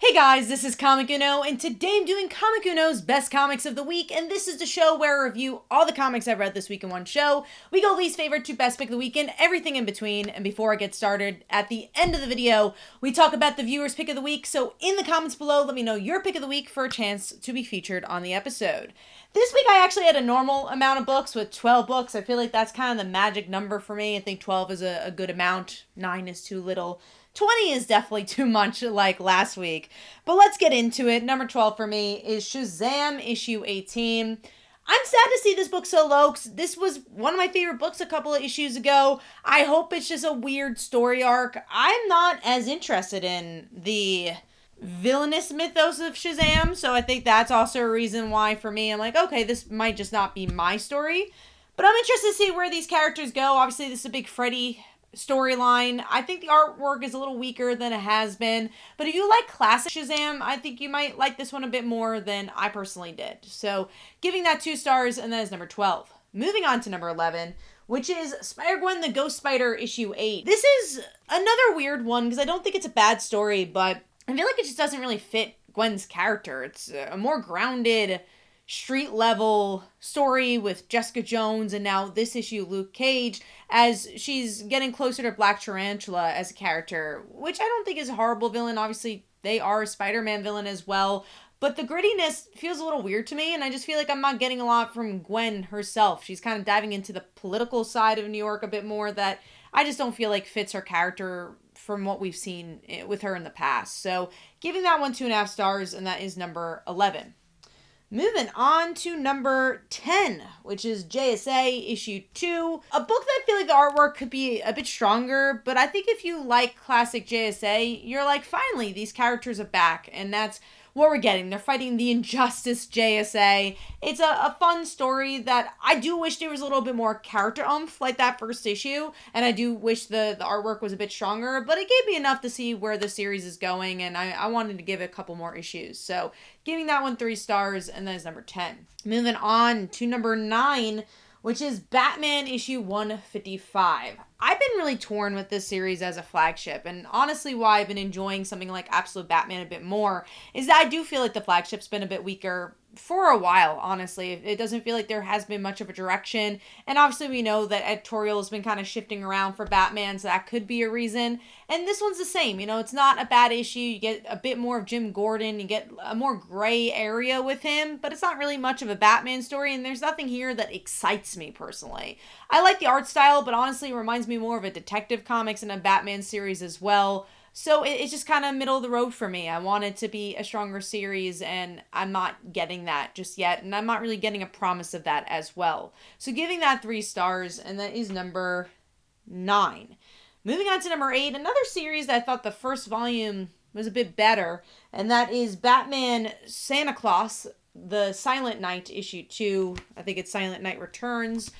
Hey guys, this is Comic Uno, and today I'm doing Comic Uno's Best Comics of the Week, and this is the show where I review all the comics I've read this week in one show. We go least favorite to best pick of the week and everything in between, and before I get started, at the end of the video, we talk about the viewer's pick of the week, so in the comments below, let me know your pick of the week for a chance to be featured on the episode. This week I actually had a normal amount of books with 12 books. I feel like that's kind of the magic number for me. I think 12 is a good amount, 9 is too little. 20 is definitely too much like last week. But let's get into it. Number 12 for me is Shazam issue 18. I'm sad to see this book so low because this was one of my favorite books a couple of issues ago. I hope it's just a weird story arc. I'm not as interested in the villainous mythos of Shazam, so I think that's also a reason why for me I'm like, okay, this might just not be my story. But I'm interested to see where these characters go. Obviously, this is a big Freddy storyline. I think the artwork is a little weaker than it has been, but if you like classic Shazam, I think you might like this one a bit more than I personally did. So giving that 2 stars, and that is number 12. Moving on to number 11, which is Spider-Gwen the Ghost Spider issue 8. This is another weird one because I don't think it's a bad story, but I feel like it just doesn't really fit Gwen's character. It's a more grounded street level story with Jessica Jones and now this issue Luke Cage as she's getting closer to Black Tarantula as a character, which I don't think is a horrible villain. Obviously, they are a Spider-Man villain as well, but the grittiness feels a little weird to me, and I just feel like I'm not getting a lot from Gwen herself. She's kind of diving into the political side of New York a bit more that I just don't feel like fits her character from what we've seen with her in the past. So giving that one 2.5 stars, and that is number 11. Moving on to number 10, which is JSA issue 2. A book that I feel like the artwork could be a bit stronger, but I think if you like classic JSA, you're like, finally, these characters are back, and that's what we're getting. They're fighting the Injustice JSA. It's a fun story that I do wish there was a little bit more character oomph like that first issue, and I do wish the artwork was a bit stronger, but it gave me enough to see where the series is going, and I wanted to give it a couple more issues. So giving that one 3 stars, and that is number 10. Moving on to number 9, which is Batman issue 155. I've been really torn with this series as a flagship, and honestly why I've been enjoying something like Absolute Batman a bit more is that I do feel like the flagship's been a bit weaker for a while, honestly. It doesn't feel like there has been much of a direction, and obviously we know that editorial has been kind of shifting around for Batman, so that could be a reason. And this one's the same, it's not a bad issue. You get a bit more of Jim Gordon, you get a more gray area with him, but it's not really much of a Batman story, and there's nothing here that excites me personally. I like the art style, but honestly it reminds me more of a Detective Comics and a Batman series as well. So it's just kind of middle of the road for me. I want it to be a stronger series, and I'm not getting that just yet, and I'm not really getting a promise of that as well. So giving that 3 stars, and that is number 9. Moving on to number 8, another series that I thought the first volume was a bit better, and that is Batman Santa Claus, the Silent Night issue 2. I think it's Silent Night Returns.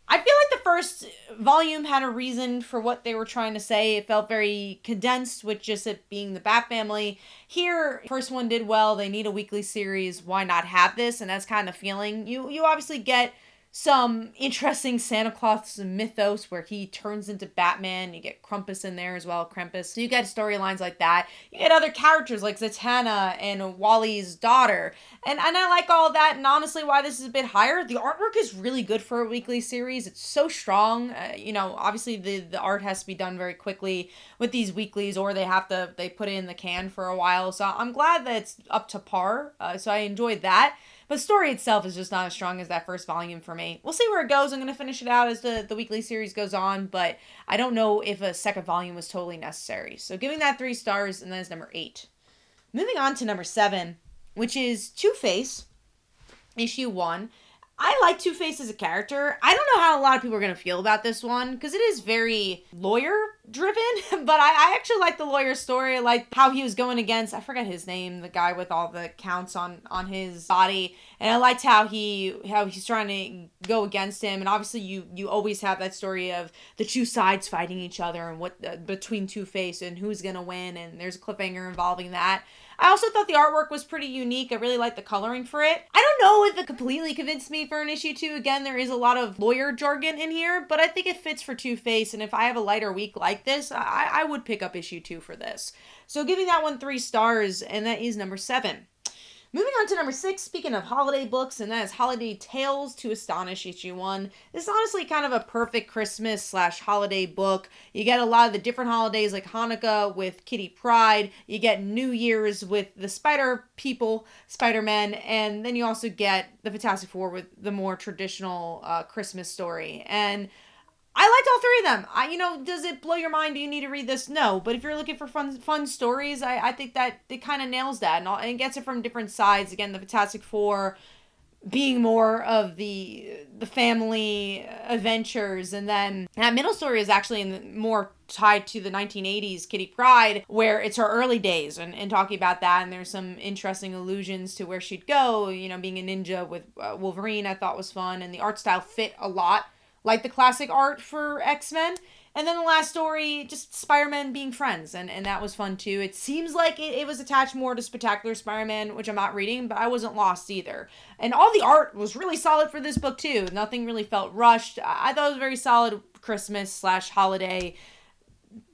I feel like the first volume had a reason for what they were trying to say. It felt very condensed with just it being the Bat family. Here, first one did well. They need a weekly series. Why not have this? And that's kind of feeling. You obviously get some interesting Santa Claus mythos where he turns into Batman. You get Krampus in there as well, Krampus. So you get storylines like that. You get other characters like Zatanna and Wally's daughter. And I like all of that. And honestly, why this is a bit higher, the artwork is really good for a weekly series. It's so strong. Obviously the art has to be done very quickly with these weeklies, or they put it in the can for a while. So I'm glad that it's up to par. So I enjoyed that. But the story itself is just not as strong as that first volume for me. We'll see where it goes. I'm going to finish it out as the weekly series goes on, but I don't know if a second volume was totally necessary. So giving that 3 stars, and that is number 8. Moving on to number 7, which is Two-Face, issue 1. I like Two-Face as a character. I don't know how a lot of people are going to feel about this one, because it is very lawyer-driven, but I actually like the lawyer story. I like how he was going against, I forget his name, the guy with all the counts on his body, and I liked how he's trying to go against him, and obviously you always have that story of the two sides fighting each other, and what between Two-Face and who's going to win, and there's a cliffhanger involving that. I also thought the artwork was pretty unique. I really liked the coloring for it. I don't know if it completely convinced me for an issue 2. Again, there is a lot of lawyer jargon in here, but I think it fits for Two-Face, and if I have a lighter week like like this, I would pick up issue 2 for this. So giving that one 3 stars, and that is number 7. Moving on to number 6, speaking of holiday books, and that is Holiday Tales to Astonish issue 1. This is honestly kind of a perfect Christmas/holiday book. You get a lot of the different holidays like Hanukkah with Kitty Pryde. You get New Year's with the Spider People, Spider-Man, and then you also get the Fantastic Four with the more traditional Christmas story. And I liked all 3 of them. Does it blow your mind? Do you need to read this? No. But if you're looking for fun stories, I think that it kind of nails that. And it gets it from different sides. Again, the Fantastic Four being more of the family adventures. And then that middle story is actually more tied to the 1980s Kitty Pryde, where it's her early days and talking about that. And there's some interesting allusions to where she'd go. Being a ninja with Wolverine, I thought was fun. And the art style fit a lot like the classic art for X-Men. And then the last story, just Spider-Man being friends, and that was fun too. It seems like it was attached more to Spectacular Spider-Man, which I'm not reading, but I wasn't lost either. And all the art was really solid for this book too. Nothing really felt rushed. I thought it was a very solid Christmas/holiday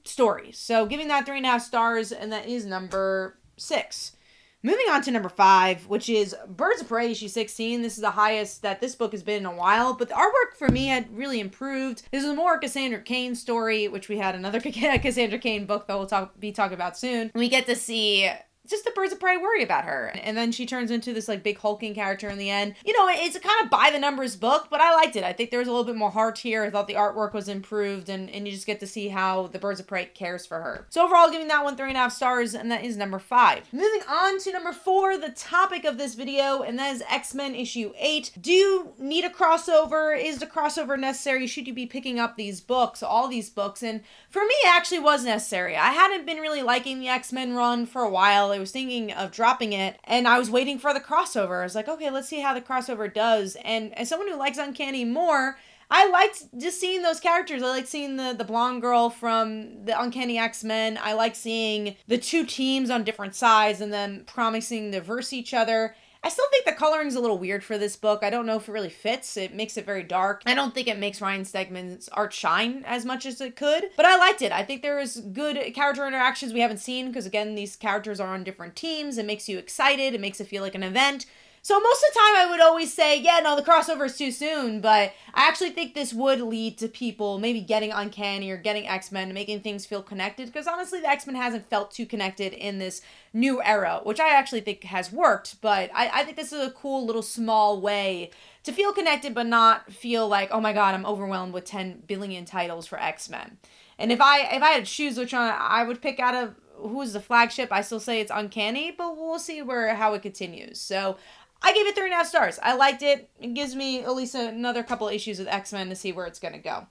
story. So giving that 3.5 stars, and that is number 6. Moving on to number 5, which is Birds of Prey, issue 16. This is the highest that this book has been in a while, but the artwork for me had really improved. This is more Cassandra Cain story, which we had another Cassandra Cain book that we'll be talking about soon. We get to see just the Birds of Prey worry about her. And then she turns into this big hulking character in the end. It's a kind of by the numbers book, but I liked it. I think there was a little bit more heart here. I thought the artwork was improved, and you just get to see how the Birds of Prey cares for her. So overall, giving that one 3.5 stars, and that is number 5. Moving on to number 4, the topic of this video, and that is X-Men issue 8. Do you need a crossover? Is the crossover necessary? Should you be picking up these books, all these books? And for me, it actually was necessary. I hadn't been really liking the X-Men run for a while. I was thinking of dropping it, and I was waiting for the crossover. I was like, okay, let's see how the crossover does. And as someone who likes Uncanny more, I liked just seeing those characters. I like seeing the blonde girl from the Uncanny X-Men. I like seeing the 2 teams on different sides and then promising to verse each other. I still think the coloring's a little weird for this book. I don't know if it really fits. It makes it very dark. I don't think it makes Ryan Stegman's art shine as much as it could, but I liked it. I think there is good character interactions we haven't seen because, again, these characters are on different teams. It makes you excited. It makes it feel like an event. So most of the time I would always say, yeah, no, the crossover is too soon, but I actually think this would lead to people maybe getting Uncanny or getting X-Men, making things feel connected, because honestly the X-Men hasn't felt too connected in this new era, which I actually think has worked, but I think this is a cool little small way to feel connected but not feel like, oh my god, I'm overwhelmed with 10 billion titles for X-Men. And if I had to choose which one I would pick out of who's the flagship, I still say it's Uncanny, but we'll see how it continues. So I gave it 3.5 stars. I liked it. It gives me at least another couple issues with X-Men to see where it's going to go.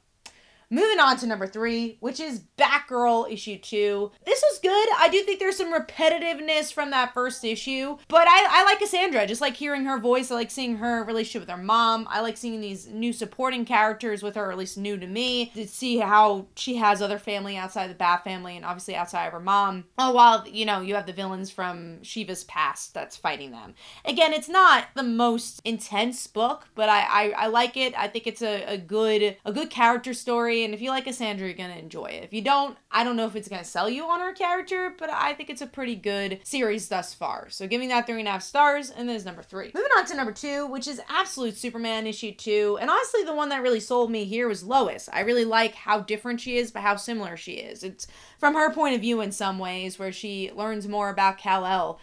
Moving on to number 3, which is Batgirl issue 2. This was good. I do think there's some repetitiveness from that first issue, but I like Cassandra. I just like hearing her voice. I like seeing her relationship with her mom. I like seeing these new supporting characters with her, or at least new to me, to see how she has other family outside the Bat family and obviously outside of her mom. Oh, while, you have the villains from Shiva's past that's fighting them. Again, it's not the most intense book, but I like it. I think it's a good character story. And if you like Cassandra, you're going to enjoy it. If you don't, I don't know if it's going to sell you on her character, but I think it's a pretty good series thus far. So giving that 3.5 stars, and then is number 3. Moving on to number 2, which is Absolute Superman issue 2. And honestly, the one that really sold me here was Lois. I really like how different she is, but how similar she is. It's from her point of view in some ways, where she learns more about Kal-El.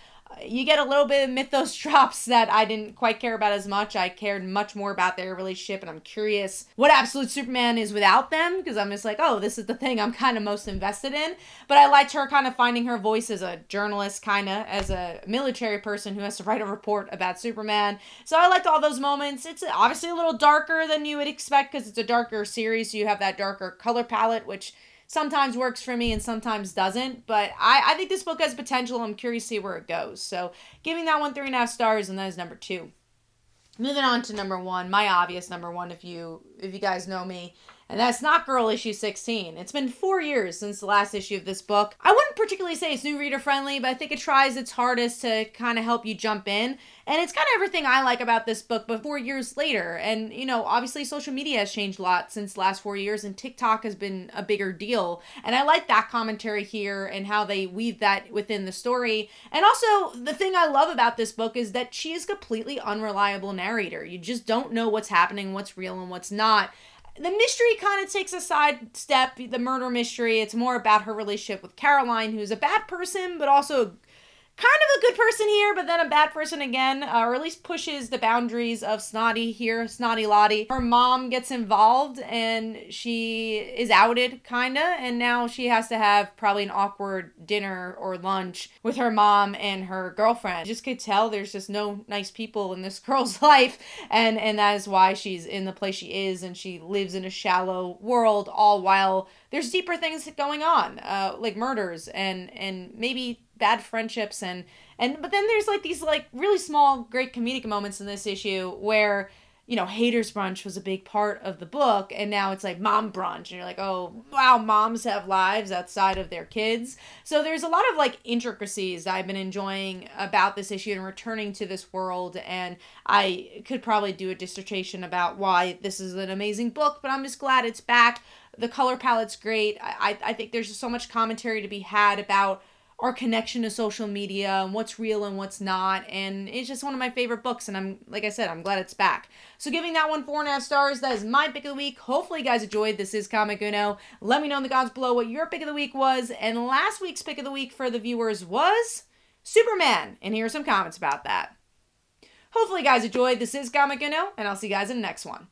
You get a little bit of mythos drops that I didn't quite care about as much. I cared much more about their relationship, and I'm curious what Absolute Superman is without them, because I'm just like, oh, this is the thing I'm kind of most invested in. But I liked her kind of finding her voice as a journalist, kind of as a military person who has to write a report about Superman. So I liked all those moments. It's obviously a little darker than you would expect because it's a darker series, so you have that darker color palette, which sometimes works for me and sometimes doesn't, but I think this book has potential. I'm curious to see where it goes. So giving that one 3.5 stars, and that is number 2. Moving on to number 1, my obvious number 1 if you guys know me, And that's Snotgirl issue 16. It's been 4 years since the last issue of this book. I wouldn't particularly say it's new reader friendly, but I think it tries its hardest to kind of help you jump in. And it's got everything I like about this book, but 4 years later. And, you know, obviously social media has changed a lot since the last 4 years, and TikTok has been a bigger deal. And I like that commentary here and how they weave that within the story. And also, the thing I love about this book is that she is a completely unreliable narrator. You just don't know what's happening, what's real, and what's not. The mystery kind of takes a sidestep, the murder mystery. It's more about her relationship with Caroline, who's a bad person, but also kind of a good person here, but then a bad person again, or at least pushes the boundaries of Snotty here, Snotty Lottie. Her mom gets involved and she is outed, kinda, and now she has to have probably an awkward dinner or lunch with her mom and her girlfriend. You just could tell there's just no nice people in this girl's life, and that is why she's in the place she is, and she lives in a shallow world, all while there's deeper things going on, like murders and maybe bad friendships and but then there's like these like really small great comedic moments in this issue where, you know, haters brunch was a big part of the book, and now it's like mom brunch, and you're like, oh wow, moms have lives outside of their kids. So there's a lot of like intricacies that I've been enjoying about this issue and returning to this world, and I could probably do a dissertation about why this is an amazing book, but I'm just glad it's back. The color palette's great. I think there's just so much commentary to be had about our connection to social media and what's real and what's not. And it's just one of my favorite books. And I'm, like I said, I'm glad it's back. So giving that one 4.5 stars. That is my pick of the week. Hopefully you guys enjoyed. This is Comic Uno. Let me know in the comments below what your pick of the week was. And last week's pick of the week for the viewers was Superman. And here are some comments about that. Hopefully you guys enjoyed. This is Comic Uno, and I'll see you guys in the next one.